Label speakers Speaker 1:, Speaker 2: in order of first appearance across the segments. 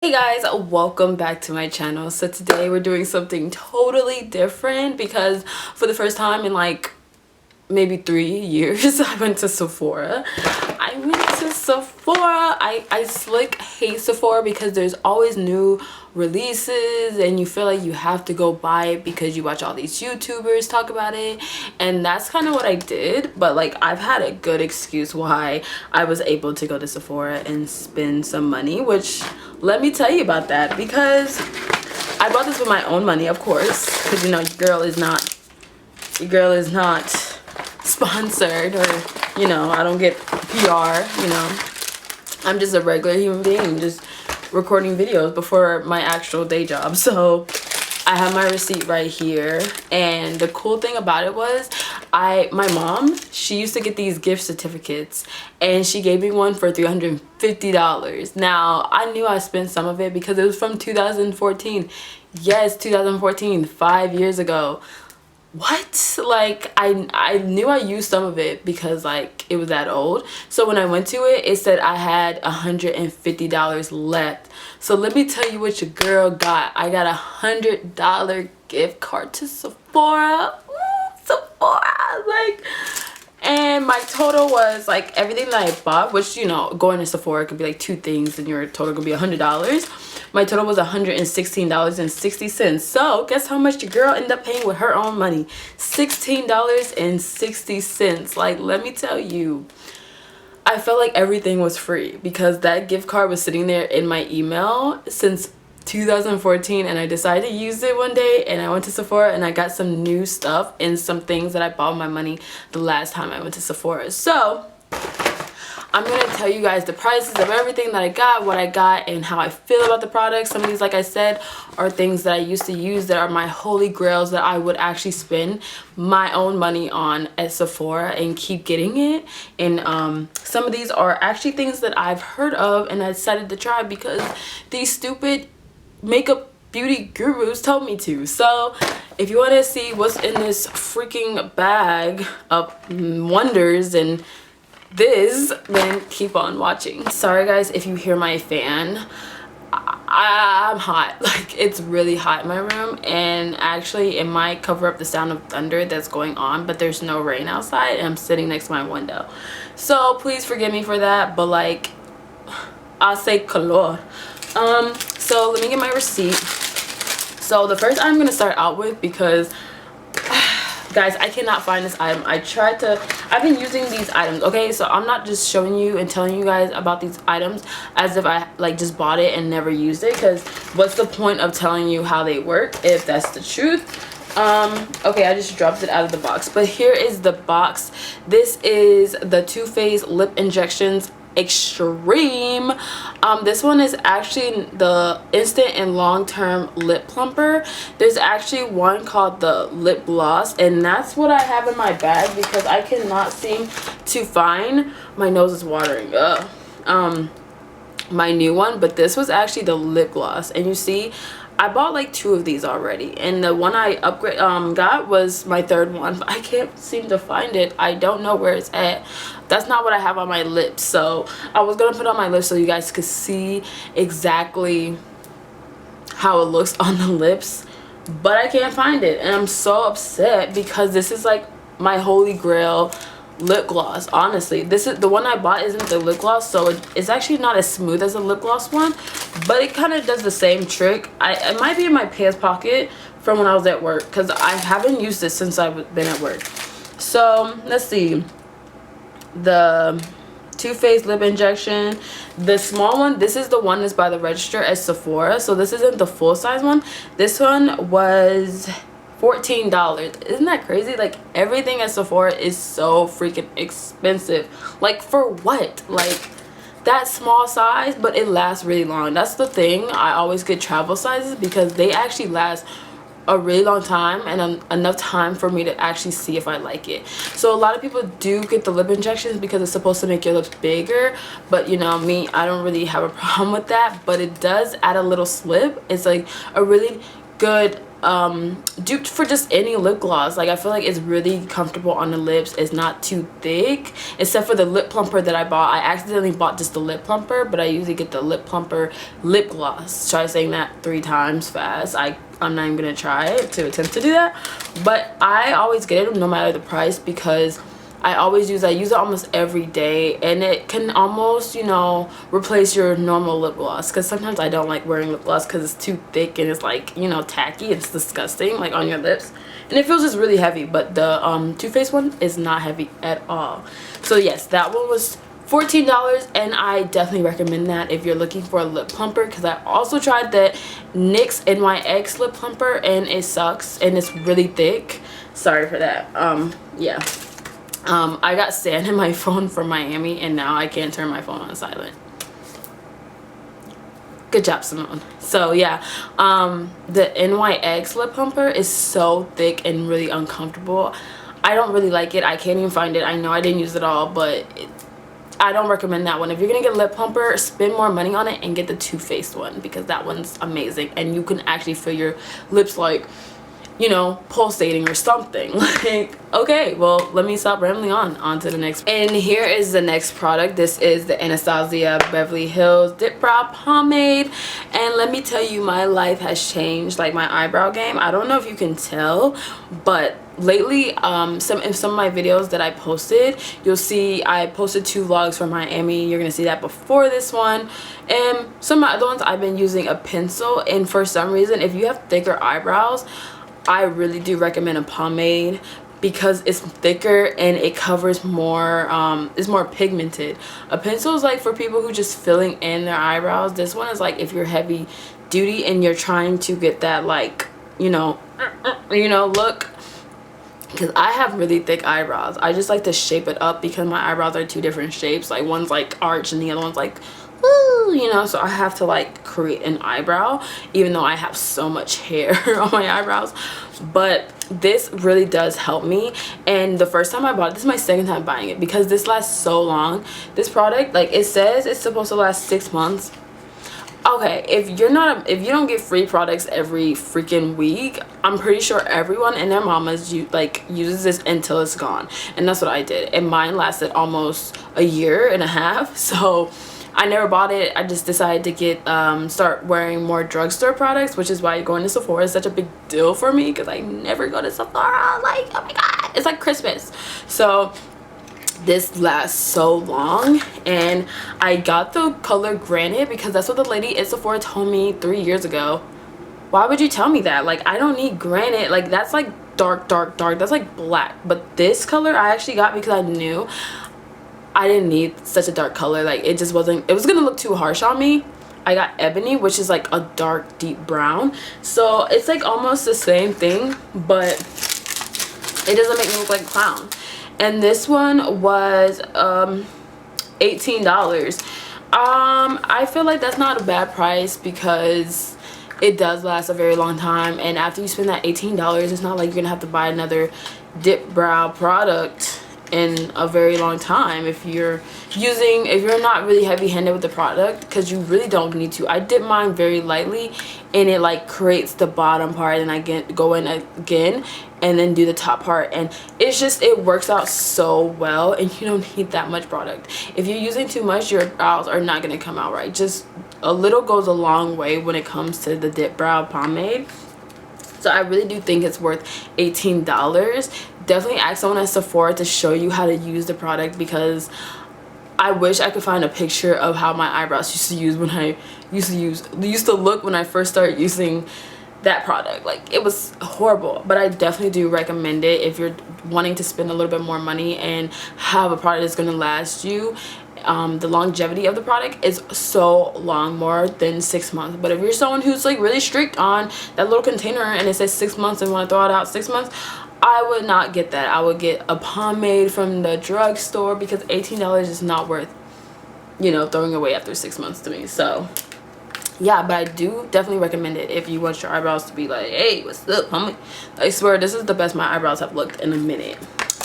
Speaker 1: Hey guys, welcome back to my channel. So today we're doing something totally different because for the first time in like maybe 3 years I went to Sephora. I slick hate Sephora because there's always new releases and you feel like you have to go buy it because you watch all these YouTubers talk about it, and that's kind of what I did. But like, I've had a good excuse why I was able to go to Sephora and spend some money, which let me tell you about that, because I bought this with my own money, of course, because you know your girl is not sponsored, or you know, I don't get PR, you know. I'm just a regular human being just recording videos before my actual day job. So I have my receipt right here, and the cool thing about it was my mom, she used to get these gift certificates and she gave me one for $350. Now I knew I spent some of it because it was from 2014. Yes, 2014, 5 years ago. What? Like, I knew I used some of it because like it was that old. So when I went to it, it said I had $150 left. So let me tell you what your girl got. I got $100 gift card to Sephora. Ooh, Sephora, like, and my total was like everything that I bought, which, you know, going to Sephora could be like two things and your total could be $100. My total was $116.60. So guess how much your girl ended up paying with her own money? $16.60. Like, let me tell you, I felt like everything was free because that gift card was sitting there in my email since 2014, and I decided to use it one day, and I went to Sephora and I got some new stuff and some things that I bought with my money the last time I went to Sephora. So I'm going to tell you guys the prices of everything that I got, what I got, and how I feel about the products. Some of these, like I said, are things that I used to use that are my holy grails that I would actually spend my own money on at Sephora and keep getting it. And some of these are actually things that I've heard of and I decided to try because these stupid makeup beauty gurus told me to. So if you want to see what's in this freaking bag of wonders and this, then keep on watching. Sorry guys if you hear my fan. I'm hot. Like, it's really hot in my room, and actually it might cover up the sound of thunder that's going on, but there's no rain outside and I'm sitting next to my window, so please forgive me for that. But like, I'll say calor. So let me get my receipt. So the first I'm gonna start out with, because guys, I cannot find this item. I've been using these items, okay? So I'm not just showing you and telling you guys about these items as if I like just bought it and never used it, because what's the point of telling you how they work if that's the truth? Okay, I just dropped it out of the box, but here is the box. This is the Too Faced Lip Injections Extreme. This one is actually the instant and long-term lip plumper. There's actually one called the lip gloss, and that's what I have in my bag because I cannot seem to find, my nose is watering, my new one. But this was actually the lip gloss, and you see I bought like 2 of these already, and the one I got was my 3rd one, but I can't seem to find it. I don't know where it's at. That's not what I have on my lips. So I was gonna put it on my lips so you guys could see exactly how it looks on the lips, but I can't find it, and I'm so upset because this is like my holy grail lip gloss. Honestly, this is the one I bought, isn't the lip gloss, so it's actually not as smooth as the lip gloss one, but it kind of does the same trick. It might be in my pants pocket from when I was at work, because I haven't used it since I've been at work. So let's see, the Too Faced lip injection, the small one, this is the one that's by the register at Sephora, so this isn't the full size one. This one was $14. Isn't that crazy? Like, everything at Sephora is so freaking expensive. Like, for what? Like, that small size, but it lasts really long. That's the thing. I always get travel sizes because they actually last a really long time, and enough time for me to actually see if I like it. So a lot of people do get the lip injections because it's supposed to make your lips bigger, but you know me, I don't really have a problem with that, but it does add a little slip. It's like a really good duped for just any lip gloss. Like I feel like it's really comfortable on the lips. It's not too thick, except for the lip plumper that I bought. I accidentally bought just the lip plumper, but I usually get the lip plumper lip gloss. Try saying that 3 times fast. I'm not even gonna try it to attempt to do that, but I always get it no matter the price because I use it almost every day, and it can almost, you know, replace your normal lip gloss, because sometimes I don't like wearing lip gloss because it's too thick and it's like, you know, tacky. It's disgusting, like on your lips, and it feels just really heavy. But the Too Faced one is not heavy at all. So yes, that one was $14, and I definitely recommend that if you're looking for a lip plumper, because I also tried the NYX NYX lip plumper and it sucks and it's really thick. Sorry for that. Yeah. I got sand in my phone from Miami, and now I can't turn my phone on silent. Good job, Simone. So yeah, the NYX lip plumper is so thick and really uncomfortable. I don't really like it. I can't even find it. I know I didn't use it all, but I don't recommend that one. If you're gonna get a lip plumper, spend more money on it and get the Too Faced one, because that one's amazing, and you can actually feel your lips like, you know, pulsating or something. Like, okay, well, let me stop rambling on to the next. And here is the next product. This is the Anastasia Beverly Hills Dip Brow Pomade, and let me tell you, my life has changed, like my eyebrow game. I don't know if you can tell, but lately, in some of my videos that I posted, you'll see I posted 2 vlogs from Miami. You're gonna see that before this one, and some of the other ones I've been using a pencil. And for some reason, if you have thicker eyebrows, I really do recommend a pomade, because it's thicker and it covers more, it's more pigmented. A pencil is like for people who just filling in their eyebrows. This one is like if you're heavy duty and you're trying to get that, like, you know, look. Because I have really thick eyebrows. I just like to shape it up because my eyebrows are 2 different shapes. Like one's like arch and the other one's like, woo, you know, so I have to like create an eyebrow, even though I have so much hair on my eyebrows. But this really does help me. And the first time I bought it, this is my second time buying it, because this lasts so long. This product, like it says it's supposed to last 6 months. Okay, if you don't get free products every freaking week, I'm pretty sure everyone and their mamas uses this until it's gone. And that's what I did, and mine lasted almost a year and a half. So I never bought it. I just decided to get start wearing more drugstore products, which is why going to Sephora is such a big deal for me, because I never go to Sephora. Like, oh my god, it's like Christmas. So this lasts so long, and I got the color Granite because that's what the lady at Sephora told me 3 years ago. Why would you tell me that? Like, I don't need Granite. Like, that's like dark. That's like black. But this color I actually got because I knew I didn't need such a dark color. Like, it just wasn't, it was gonna look too harsh on me. I got Ebony, which is like a dark deep brown, so it's like almost the same thing, but it doesn't make me look like a clown. And this one was $18. I feel like that's not a bad price, because it does last a very long time, and after you spend that $18, it's not like you're gonna have to buy another dip brow product in a very long time if you're not really heavy-handed with the product, because you really don't need to. I dip mine very lightly, and it like creates the bottom part, and I go in again and then do the top part, and it works out so well, and you don't need that much product. If you're using too much, your brows are not going to come out right. Just a little goes a long way when it comes to the dip brow pomade. So I really do think it's worth $18. Definitely ask someone at Sephora to show you how to use the product, because I wish I could find a picture of how my eyebrows used to look when I first started using that product. Like, it was horrible. But I definitely do recommend it if you're wanting to spend a little bit more money and have a product that's going to last you. The longevity of the product is so long, more than 6 months. But if you're someone who's like really strict on that little container and it says 6 months and want to throw it out 6 months, I would not get that. I would get a pomade from the drugstore, because $18 is not worth, you know, throwing away after 6 months to me. So yeah, but I do definitely recommend it if you want your eyebrows to be like, hey, what's up, homie? I swear, this is the best my eyebrows have looked in a minute.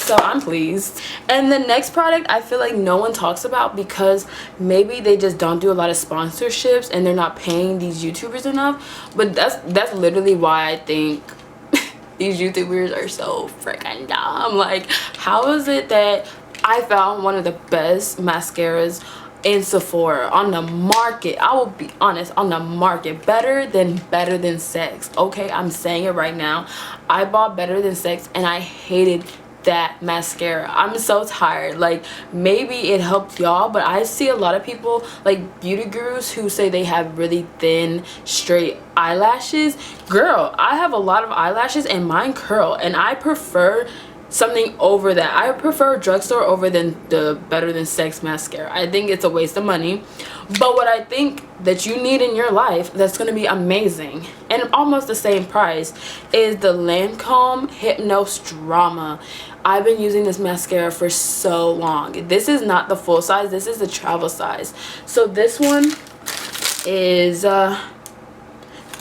Speaker 1: So I'm pleased. And the next product I feel like no one talks about because maybe they just don't do a lot of sponsorships and they're not paying these YouTubers enough. But that's literally why I think these YouTubers are so freaking dumb. Like, how is it that I found one of the best mascaras in Sephora on the market? I will be honest, on the market, better than Sex. Okay, I'm saying it right now. I bought Better Than Sex and I hated that mascara. I'm so tired. Like, maybe it helped y'all, but I see a lot of people, like beauty gurus, who say they have really thin straight eyelashes. Girl, I have a lot of eyelashes and mine curl, and I prefer something over that. I prefer drugstore over than the Better Than Sex mascara. I think it's a waste of money. But what I think that you need in your life that's going to be amazing and almost the same price is the Lancome Hypnose Drama. I've been using this mascara for so long. This is not the full size, this is the travel size. So this one is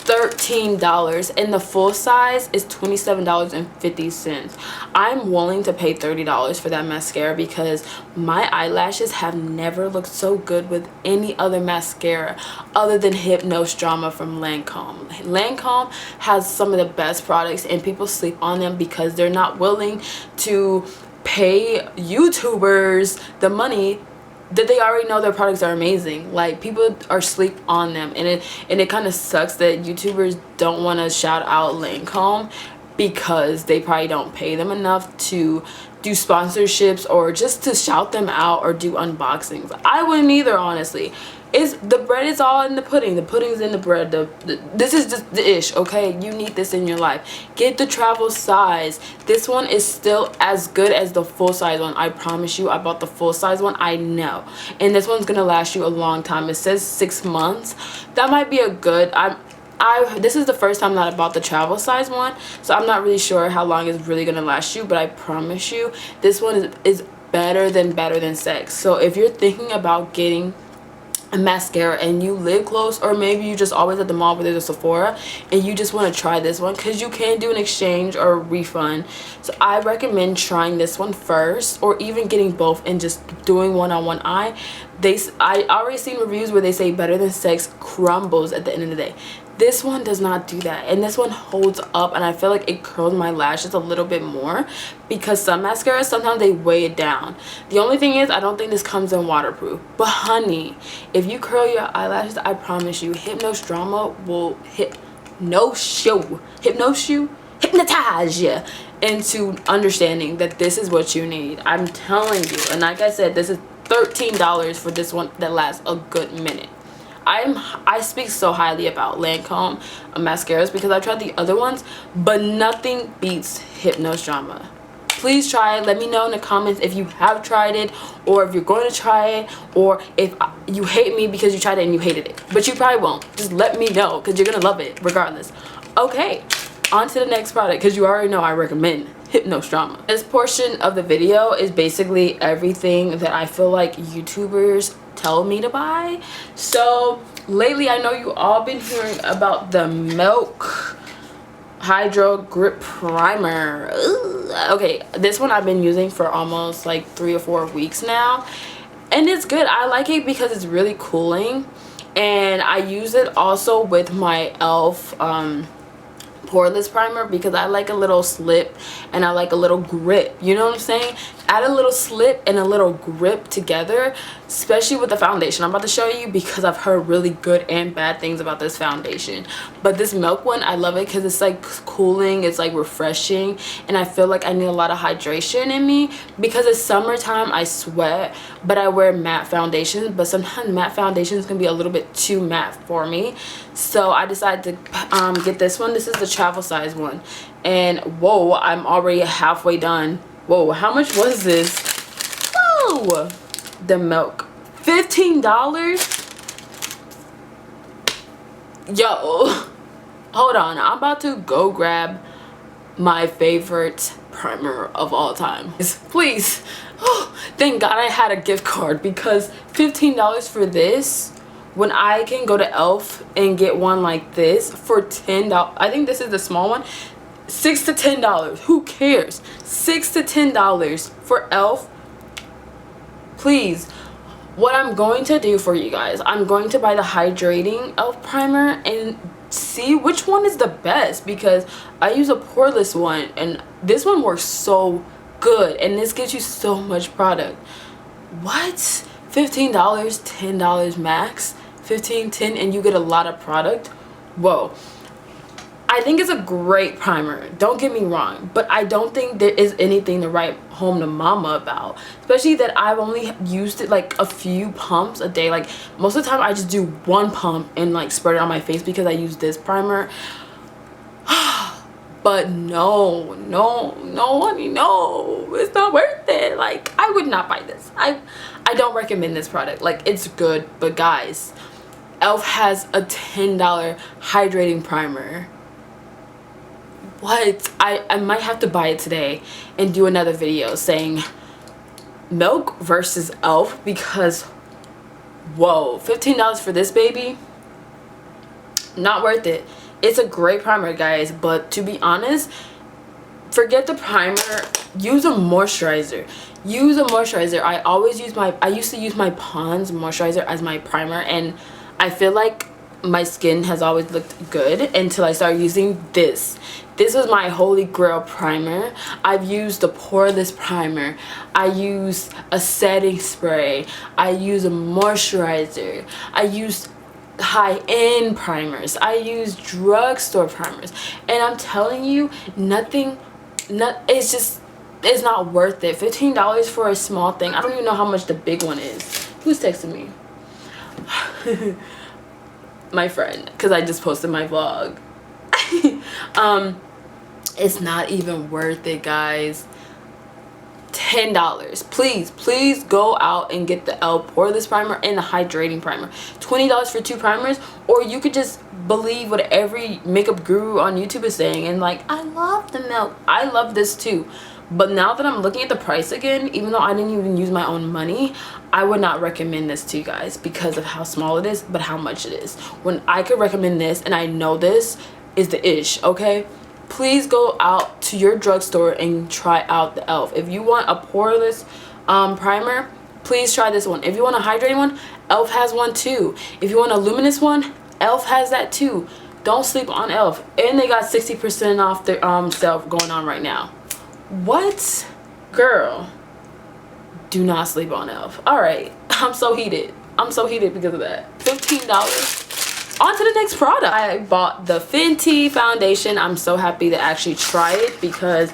Speaker 1: $13 and the full size is $27.50. I'm willing to pay $30 for that mascara because my eyelashes have never looked so good with any other mascara other than Hypnose Drama from Lancome. Lancome has some of the best products and people sleep on them because they're not willing to pay YouTubers the money that they already know their products are amazing. Like, people are sleep on them, and it kind of sucks that YouTubers don't want to shout out Lancome because they probably don't pay them enough to do sponsorships or just to shout them out or do unboxings. I wouldn't either, honestly. The bread is all in the pudding. The pudding's in the bread. This is just the ish, okay? You need this in your life. Get the travel size. This one is still as good as the full size one. I promise you, I bought the full size one. I know. And this one's gonna last you a long time. It says 6 months. That might be a good... This is the first time that I bought the travel size one, so I'm not really sure how long it's really gonna last you, but I promise you, this one is better than Sex. So if you're thinking about getting a mascara and you live close, or maybe you just always at the mall where there's a Sephora and you just want to try this one, because you can do an exchange or a refund, so I recommend trying this one first, or even getting both and just doing one on one eye. I already seen reviews where they say Better Than Sex crumbles at the end of the day. This one does not do that, and this one holds up, and I feel like it curls my lashes a little bit more, because some mascaras, sometimes they weigh it down. The only thing is, I don't think this comes in waterproof. But honey, if you curl your eyelashes, I promise you, Hypnose Drama will hypnotize you into understanding that this is what you need. I'm telling you. And like I said, this is $13 for this one that lasts a good minute. I speak so highly about Lancome mascaras because I've tried the other ones, but nothing beats Hypnose Drama. Please try it. Let me know in the comments if you have tried it, or if you're going to try it, or if you hate me because you tried it and you hated it. But you probably won't. Just let me know, because you're going to love it regardless. Okay, on to the next product, because you already know I recommend Hypnose Drama. This portion of the video is basically everything that I feel like YouTubers tell me to buy. So lately, I know you all been hearing about the Milk Hydro Grip Primer. Ugh. Okay, this one I've been using for almost like 3 or 4 weeks now, and it's good. I like it because it's really cooling, and I use it also with my e.l.f. poreless primer because I like a little slip and I like a little grip, you know what I'm saying? Add a little slip and a little grip together, especially with the foundation I'm about to show you, because I've heard really good and bad things about this foundation. But this Milk one, I love it because it's like cooling, it's like refreshing, and I feel like I need a lot of hydration in me because it's summertime. I sweat, but I wear matte foundations, but sometimes matte foundations can be a little bit too matte for me, so I decided to get this one. This is the travel size one, and whoa, I'm already halfway done. Whoa, how much was this? Whoa, the Milk, $15. Yo, hold on, I'm about to go grab my favorite primer of all time. Please. Oh, thank God I had a gift card, because $15 for this, when I can go to e.l.f. and get one like this for $10. I think this is the small one. $6 to $10. Who cares? $6 to $10 for e.l.f. Please. What I'm going to do for you guys, I'm going to buy the hydrating e.l.f. primer and see which one is the best, because I use a poreless one and this one works so good and this gives you so much product. What? $15, $10 max, 15, 10, and you get a lot of product. Whoa. I think it's a great primer, don't get me wrong, but I don't think there is anything to write home to mama about, especially that I've only used it like a few pumps a day. Like most of the time I just do one pump and like spread it on my face because I use this primer. But no, honey, no, it's not worth it. Like, I would not buy this. I don't recommend this product. Like, it's good, but guys, e.l.f. has a $10 hydrating primer. What? I might have to buy it today and do another video saying Milk versus e.l.f. because, whoa, $15 for this baby? Not worth it. It's a great primer, guys, but to be honest, forget the primer. Use a moisturizer. Use a moisturizer. I used to use my Pond's moisturizer as my primer, and I feel like my skin has always looked good until I started using this. This was my holy grail primer. I've used the poreless primer. I use a setting spray. I use a moisturizer. I use high-end primers. I use drugstore primers, and I'm telling you, it's not worth it. $15 for a small thing. I don't even know how much the big one is. Who's texting me? My friend, because I just posted my vlog. It's not even worth it, guys. $10. Please go out and get the e.l.f. poreless primer and the hydrating primer. $20 for two primers, or you could just believe what every makeup guru on YouTube is saying and like, I love the Milk. I love this too, but now that I'm looking at the price again, even though I didn't even use my own money, I would not recommend this to you guys because of how small it is, but how much it is. When I could recommend this, and I know this is the ish, okay? Please go out to your drugstore and try out the e.l.f. If you want a poreless primer, please try this one. If you want a hydrating one, e.l.f. has one too. If you want a luminous one, e.l.f. has that too. Don't sleep on e.l.f. And they got 60% off their sale going on right now. What? Girl, do not sleep on e.l.f. Alright, I'm so heated. I'm so heated because of that. $15. On to the next product. I bought the Fenty foundation. I'm so happy to actually try it because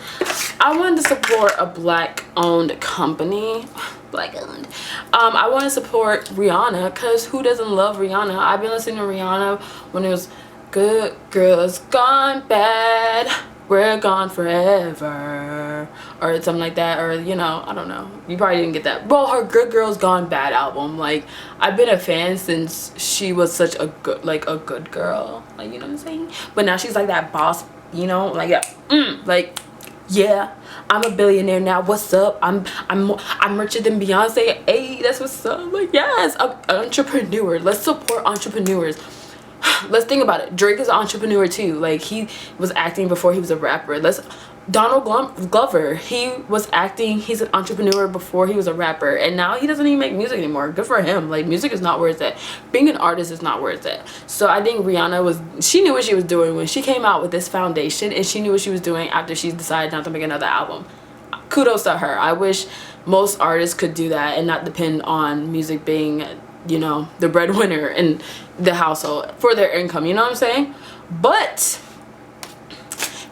Speaker 1: I wanted to support a black owned company. Black owned. I want to support Rihanna because who doesn't love Rihanna? I've been listening to Rihanna when it was Good Girls Gone Bad, We're Gone Forever, or something like that, or you know, I don't know, you probably didn't get that. Well, her Good Girls Gone Bad album, like, I've been a fan since she was such a good, like, a good girl, like, you know what I'm saying? But now she's like that boss, you know, like, yeah, like, yeah, I'm a billionaire now, what's up? I'm richer than Beyonce. Hey, that's what's up. Like, yes, I'm an entrepreneur. Let's support entrepreneurs. Let's think about it. Drake is an entrepreneur too. Like, he was acting before he was a rapper. Donald Glover, he was acting, he's an entrepreneur before he was a rapper, and now he doesn't even make music anymore. Good for him. Like, music is not worth it. Being an artist is not worth it. So I think Rihanna she knew what she was doing when she came out with this foundation, and she knew what she was doing after she decided not to make another album. Kudos to her. I wish most artists could do that and not depend on music being, you know, the breadwinner in the household for their income, you know what I'm saying? But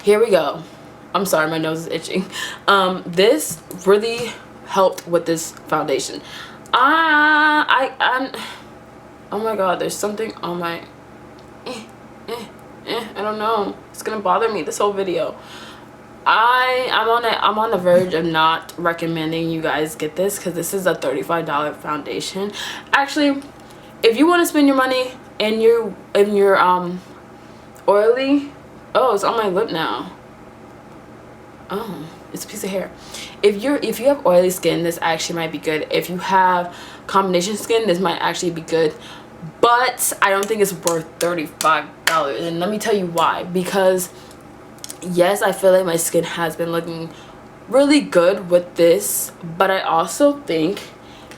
Speaker 1: here we go. I'm sorry, my nose is itching. This really helped with this foundation. I'm oh my god, there's something on my I don't know, it's gonna bother me this whole video. I'm on the verge of not recommending you guys get this because this is a $35 foundation. Actually, if you want to spend your money and you're oily, oh, it's on my lip now. Oh, it's a piece of hair. If you have oily skin, this actually might be good. If you have combination skin, this might actually be good, but I don't think it's worth $35. And let me tell you why. Because yes, I feel like my skin has been looking really good with this, but I also think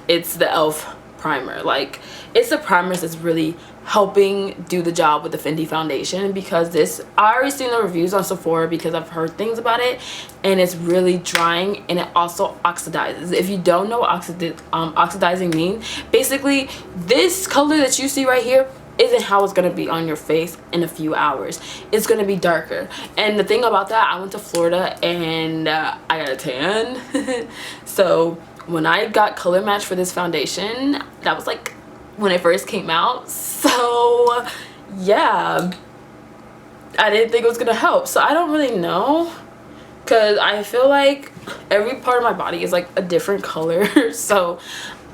Speaker 1: it's the elf primer. Like, it's the primers that's really helping do the job with the Fenty foundation, because this, I already seen the reviews on Sephora because I've heard things about it, and it's really drying, and it also oxidizes. If you don't know what oxidizing means, basically this color that you see right here isn't how it's gonna be on your face in a few hours. It's gonna be darker. And the thing about that, I went to Florida and I got a tan. So when I got color match for this foundation, that was like when it first came out. So yeah, I didn't think it was gonna help. So I don't really know, because I feel like every part of my body is like a different color. So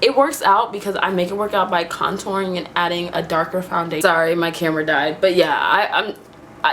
Speaker 1: it works out because I make it work out by contouring and adding a darker foundation. Sorry, my camera died. But yeah,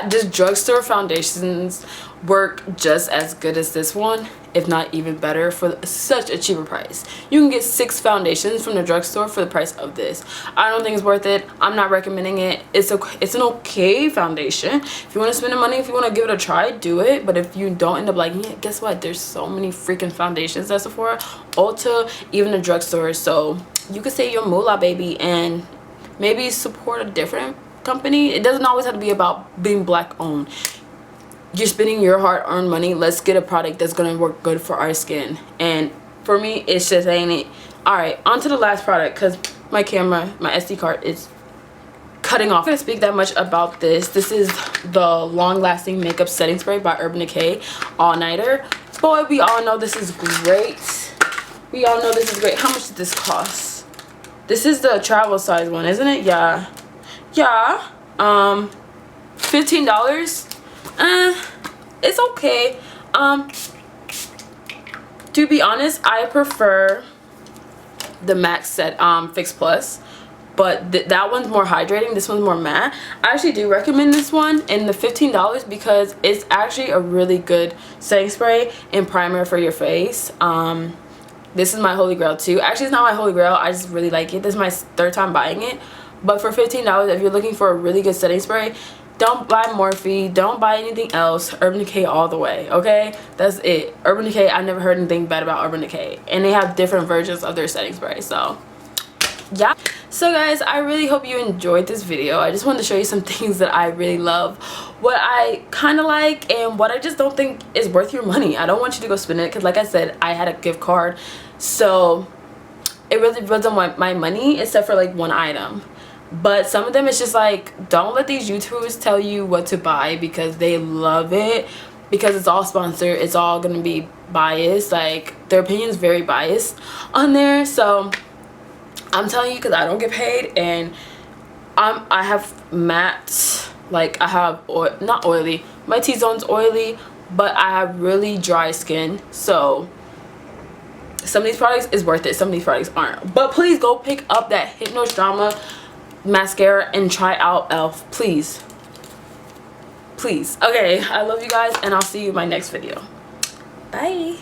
Speaker 1: just drugstore foundations work just as good as this one, if not even better, for such a cheaper price. You can get 6 foundations from the drugstore for the price of this. I don't think it's worth it. I'm not recommending it. It's an okay foundation. If you want to spend the money, if you want to give it a try, do it. But if you don't end up liking it, guess what? There's so many freaking foundations at Sephora, Ulta, even the drugstore. So you could save your moolah, baby, and maybe support a different company. It doesn't always have to be about being black owned. You're spending your hard-earned money. Let's get a product that's gonna work good for our skin. And for me, it's just ain't it. All right, on to the last product, because my camera, my SD card is cutting off. I'm gonna speak that much about this. This is the long-lasting makeup setting spray by Urban Decay All Nighter. Boy, we all know this is great. We all know this is great. How much did this cost? This is the travel size one, isn't it? Yeah. $15. It's okay. To be honest, I prefer the matte set Fix Plus, but that one's more hydrating. This one's more matte. I actually do recommend this one, and the $15, because it's actually a really good setting spray and primer for your face. This is my holy grail too. Actually, it's not my holy grail, I just really like it. This is my 3rd time buying it. But for $15, if you're looking for a really good setting spray, don't buy Morphe, don't buy anything else. Urban Decay all the way, okay? That's it. Urban Decay, I never heard anything bad about Urban Decay. And they have different versions of their setting spray, so yeah. So guys, I really hope you enjoyed this video. I just wanted to show you some things that I really love, what I kind of like, and what I just don't think is worth your money. I don't want you to go spend it, because like I said, I had a gift card, so it really wasn't my money, except for like one item. But some of them, it's just like, don't let these YouTubers tell you what to buy, because they love it, because it's all sponsored. It's all gonna be biased. Like, their opinion is very biased on there. So I'm telling you, because I don't get paid, and I have matte, like I have not oily, my T-zone's oily, but I have really dry skin. So some of these products is worth it, some of these products aren't. But please go pick up that Hypnodrama mascara and try out elf, please. Okay, I love you guys, and I'll see you in my next video. Bye.